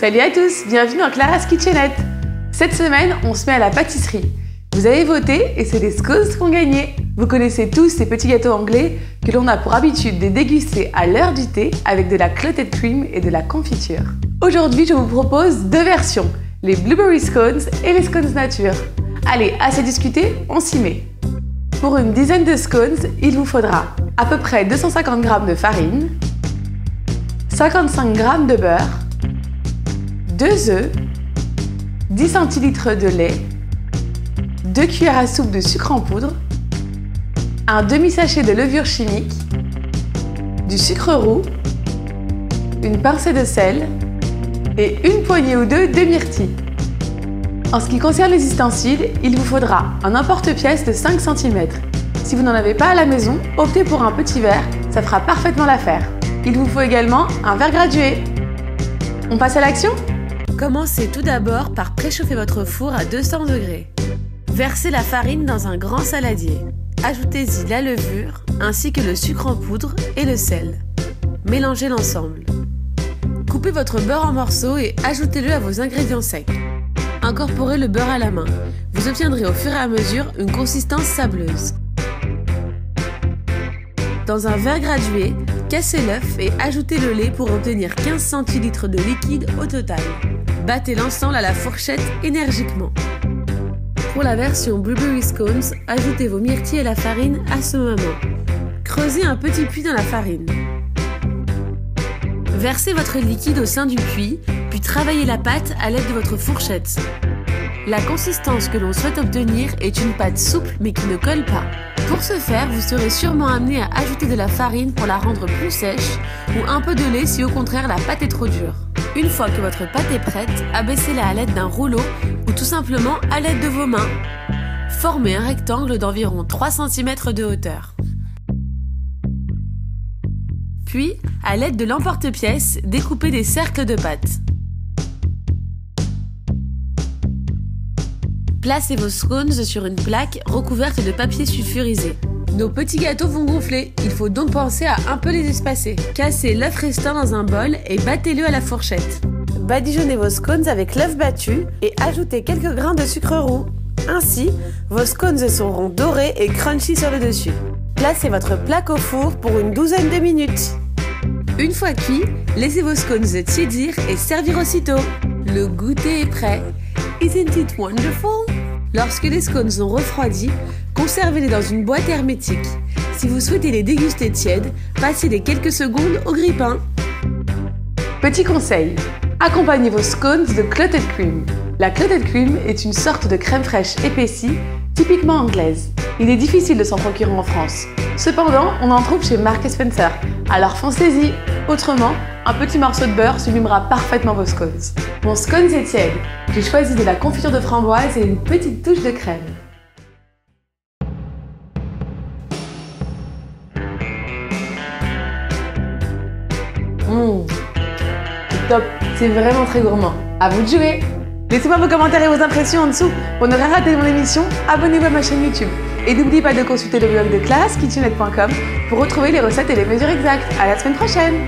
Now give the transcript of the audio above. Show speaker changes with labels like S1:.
S1: Salut à tous, bienvenue dans Clara's Kitchenette. Cette semaine, on se met à la pâtisserie. Vous avez voté et c'est des scones qui ont gagné. Vous connaissez tous ces petits gâteaux anglais que l'on a pour habitude de déguster à l'heure du thé avec de la clotted cream et de la confiture. Aujourd'hui, je vous propose deux versions, les blueberry scones et les scones nature. Allez, assez discuté, on s'y met. Pour une dizaine de scones, il vous faudra à peu près 250 g de farine, 55 g de beurre, 2 œufs, 10 centilitres de lait, 2 cuillères à soupe de sucre en poudre, un demi-sachet de levure chimique, du sucre roux, une pincée de sel et une poignée ou deux de myrtille. En ce qui concerne les ustensiles, il vous faudra un emporte-pièce de 5 cm. Si vous n'en avez pas à la maison, optez pour un petit verre, ça fera parfaitement l'affaire. Il vous faut également un verre gradué. On passe à l'action ?
S2: Commencez tout d'abord par préchauffer votre four à 200 degrés. Versez la farine dans un grand saladier. Ajoutez-y la levure, ainsi que le sucre en poudre et le sel. Mélangez l'ensemble. Coupez votre beurre en morceaux et ajoutez-le à vos ingrédients secs. Incorporez le beurre à la main. Vous obtiendrez au fur et à mesure une consistance sableuse. Dans un verre gradué, cassez l'œuf et ajoutez le lait pour obtenir 15 centilitres de liquide au total. Battez l'ensemble à la fourchette énergiquement. Pour la version Blueberry Scones, ajoutez vos myrtilles et la farine à ce moment. Creusez un petit puits dans la farine. Versez votre liquide au sein du puits, puis travaillez la pâte à l'aide de votre fourchette. La consistance que l'on souhaite obtenir est une pâte souple mais qui ne colle pas. Pour ce faire, vous serez sûrement amené à ajouter de la farine pour la rendre plus sèche ou un peu de lait si au contraire la pâte est trop dure. Une fois que votre pâte est prête, abaissez-la à l'aide d'un rouleau ou tout simplement à l'aide de vos mains. Formez un rectangle d'environ 3 cm de hauteur. Puis, à l'aide de l'emporte-pièce, découpez des cercles de pâte. Placez vos scones sur une plaque recouverte de papier sulfurisé. Nos petits gâteaux vont gonfler, il faut donc penser à un peu les espacer. Cassez l'œuf restant dans un bol et battez-le à la fourchette. Badigeonnez vos scones avec l'œuf battu et ajoutez quelques grains de sucre roux. Ainsi, vos scones seront dorés et crunchy sur le dessus. Placez votre plaque au four pour une douzaine de minutes. Une fois cuit, laissez vos scones tiédir et servir aussitôt. Le goûter est prêt. Isn't it wonderful? Lorsque les scones ont refroidi, conservez-les dans une boîte hermétique. Si vous souhaitez les déguster tièdes, passez-les quelques secondes au grille-pain.
S1: Petit conseil, accompagnez vos scones de clotted cream. La clotted cream est une sorte de crème fraîche épaissie, typiquement anglaise. Il est difficile de s'en procurer en France. Cependant, on en trouve chez Marks & Spencer, alors foncez-y. Autrement, un petit morceau de beurre sublimera parfaitement vos scones. Mon scones est tiède. J'ai choisi de la confiture de framboise et une petite touche de crème. C'est top, c'est vraiment très gourmand. À vous de jouer. Laissez-moi vos commentaires et vos impressions en dessous. Pour ne rien rater de mon émission, abonnez-vous à ma chaîne YouTube. Et n'oubliez pas de consulter le blog de claraskitchenette.com pour retrouver les recettes et les mesures exactes. À la semaine prochaine!